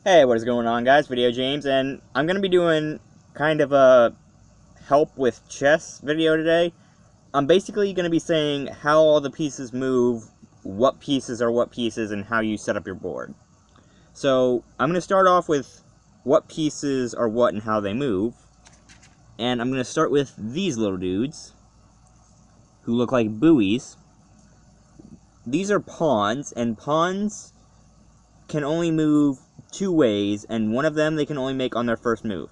Hey, what is going on, guys? VideoJames, and I'm going to be doing kind of a help with chess video today. I'm basically going to be saying how all the pieces move, what pieces are what pieces, and how you set up your board. So, I'm going to start off with what pieces are what and how they move. And I'm going to start with these little dudes, who look like buoys. These are pawns, and pawns can only move two ways, and one of them they can only make on their first move.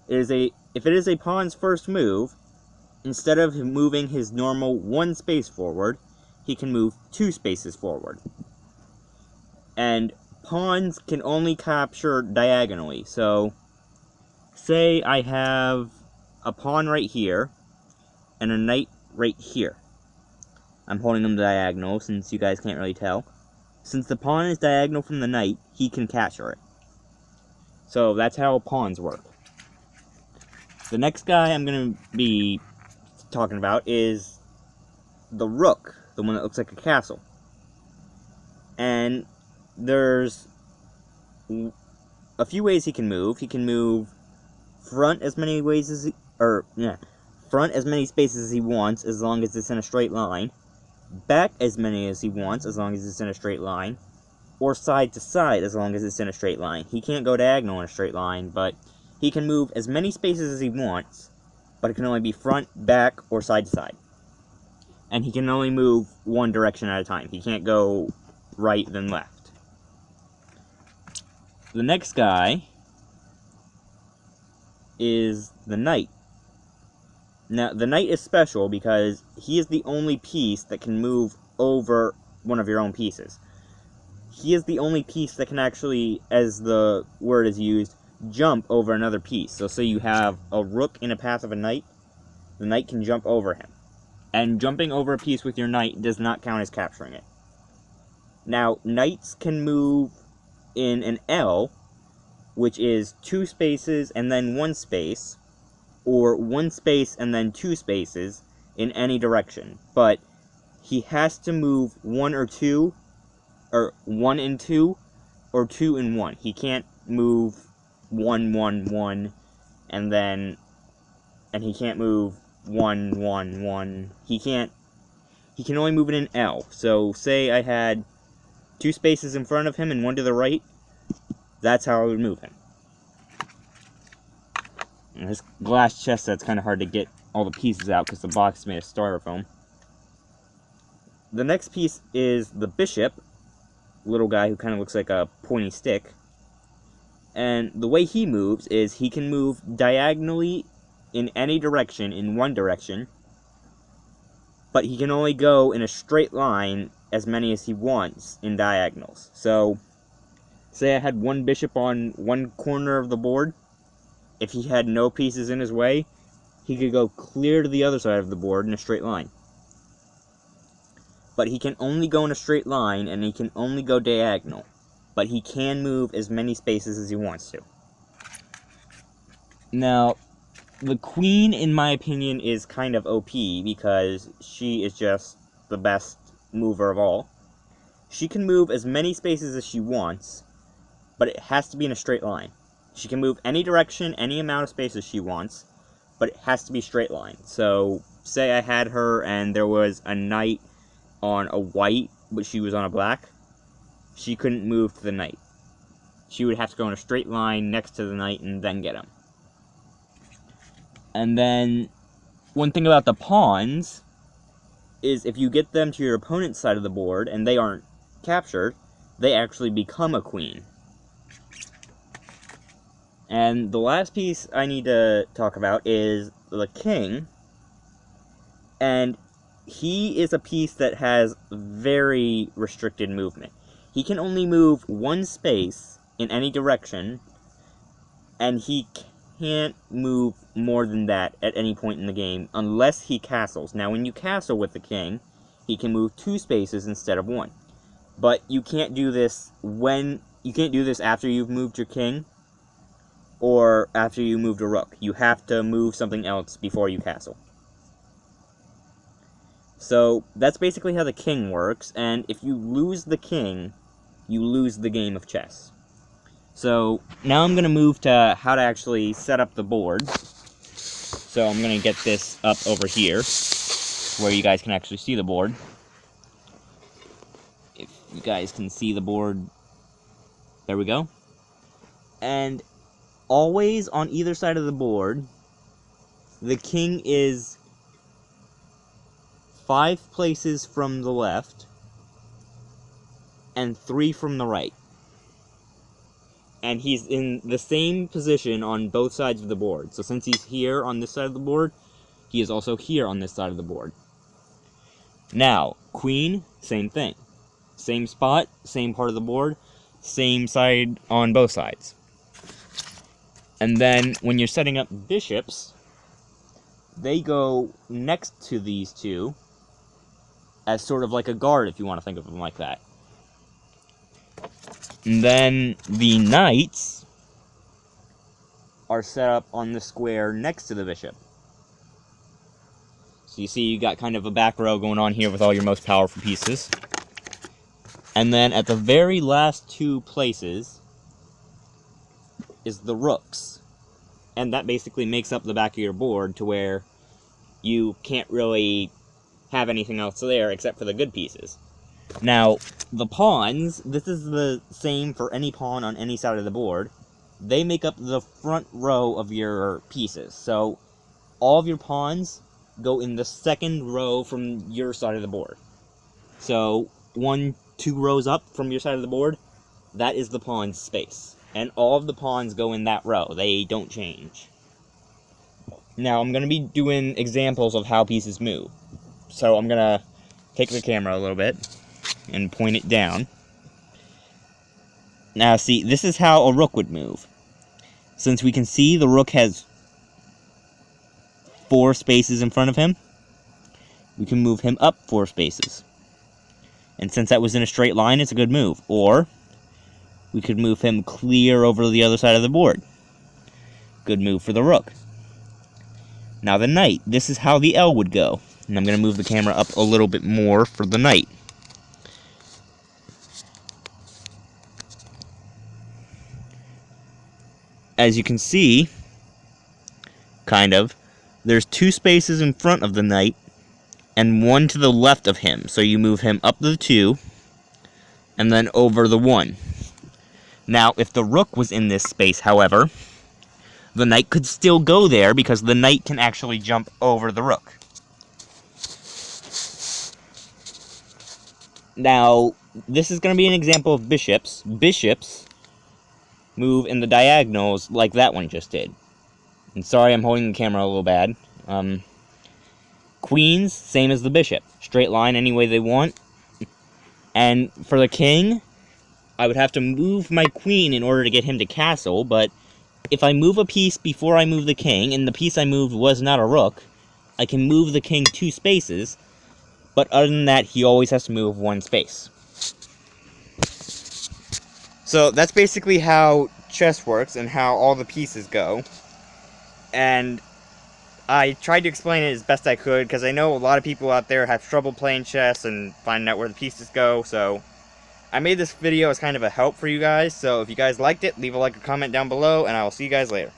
If it is a pawn's first move, instead of him moving his normal one space forward, he can move 2 spaces forward. And pawns can only capture diagonally. So, say I have a pawn right here, and a knight right here. I'm holding them diagonal, since you guys can't really tell. Since the pawn is diagonal from the knight, he can capture it. So that's how pawns work. The next guy I'm going to be talking about is the rook, the one that looks like a castle. And there's a few ways he can move. He can move front as many ways as front as many spaces as he wants, as long as it's in a straight line. Back as many as he wants, as long as it's in a straight line. Or side to side, as long as it's in a straight line. He can't go diagonal in a straight line, but he can move as many spaces as he wants, but it can only be front, back, or side to side. And he can only move one direction at a time. He can't go right then left. The next guy is the knight. Now, the knight is special because he is the only piece that can move over one of your own pieces. He is the only piece that can actually, as the word is used, jump over another piece. So say you have a rook in a path of a knight, the knight can jump over him. And jumping over a piece with your knight does not count as capturing it. Now, knights can move in an L, which is 2 spaces and then 1 space, or 1 space and then 2 spaces in any direction. But he has to move 1 or 2, or 1 and 2, or 2 and 1. He can't move 1, 1, 1, and he can't move 1, 1, 1. He can only move in an L. So, say I had 2 spaces in front of him and 1 to the right, that's how I would move him. And this glass chest set's kind of hard to get all the pieces out because the box is made of styrofoam. The next piece is the bishop, little guy who kind of looks like a pointy stick. And the way he moves is he can move diagonally in any direction, in one direction, but he can only go in a straight line as many as he wants in diagonals. So, say I had one bishop on one corner of the board. If he had no pieces in his way, he could go clear to the other side of the board in a straight line. But he can only go in a straight line, and he can only go diagonal. But he can move as many spaces as he wants to. Now, the queen, in my opinion, is kind of OP, because she is just the best mover of all. She can move as many spaces as she wants, but it has to be in a straight line. She can move any direction, any amount of spaces she wants, but it has to be straight line. So, say I had her and there was a knight on a white, but she was on a black, she couldn't move to the knight. She would have to go in a straight line next to the knight and then get him. And then, one thing about the pawns is if you get them to your opponent's side of the board and they aren't captured, they actually become a queen. And the last piece I need to talk about is the king. And he is a piece that has very restricted movement. He can only move 1 space in any direction, and he can't move more than that at any point in the game unless he castles. Now, when you castle with the king, he can move 2 spaces instead of 1. But you can't do this after you've moved your king or after you moved a rook. You have to move something else before you castle. So, that's basically how the king works, and if you lose the king, you lose the game of chess. So now I'm going to move to how to actually set up the board. So I'm going to get this up over here, where you guys can actually see the board. If you guys can see the board, there we go. And always on either side of the board, the king is 5 places from the left and 3 from the right. And he's in the same position on both sides of the board. So since he's here on this side of the board, he is also here on this side of the board. Now, queen, same thing. Same spot, same part of the board, same side on both sides. And then, when you're setting up bishops, they go next to these two as sort of like a guard, if you want to think of them like that. And then the knights are set up on the square next to the bishop. So you see you got kind of a back row going on here with all your most powerful pieces. And then at the very last 2 places is the rooks. And that basically makes up the back of your board to where you can't really have anything else there except for the good pieces. Now, the pawns, this is the same for any pawn on any side of the board. They make up the front row of your pieces. So, all of your pawns go in the second row from your side of the board. So, 1, 2 rows up from your side of the board, that is the pawn's space. And all of the pawns go in that row. They don't change. Now, I'm going to be doing examples of how pieces move. So, I'm going to take the camera a little bit and point it down. Now, see, this is how a rook would move. Since we can see the rook has 4 spaces in front of him, we can move him up 4 spaces. And since that was in a straight line, it's a good move. Or, we could move him clear over to the other side of the board. Good move for the rook. Now the knight, this is how the L would go. And I'm going to move the camera up a little bit more for the knight. As you can see, kind of, there's 2 spaces in front of the knight and 1 to the left of him. So you move him up the 2 and then over the 1. Now, if the rook was in this space, however, the knight could still go there because the knight can actually jump over the rook. Now, this is going to be an example of bishops. Bishops move in the diagonals like that one just did. And sorry, I'm holding the camera a little bad. Queens, same as the bishop. Straight line any way they want. And for the king, I would have to move my queen in order to get him to castle, but if I move a piece before I move the king, and the piece I moved was not a rook, I can move the king 2 spaces, but other than that, he always has to move 1 space. So that's basically how chess works and how all the pieces go. And I tried to explain it as best I could, because I know a lot of people out there have trouble playing chess and finding out where the pieces go, so I made this video as kind of a help for you guys. So if you guys liked it, leave a like or comment down below, and I will see you guys later.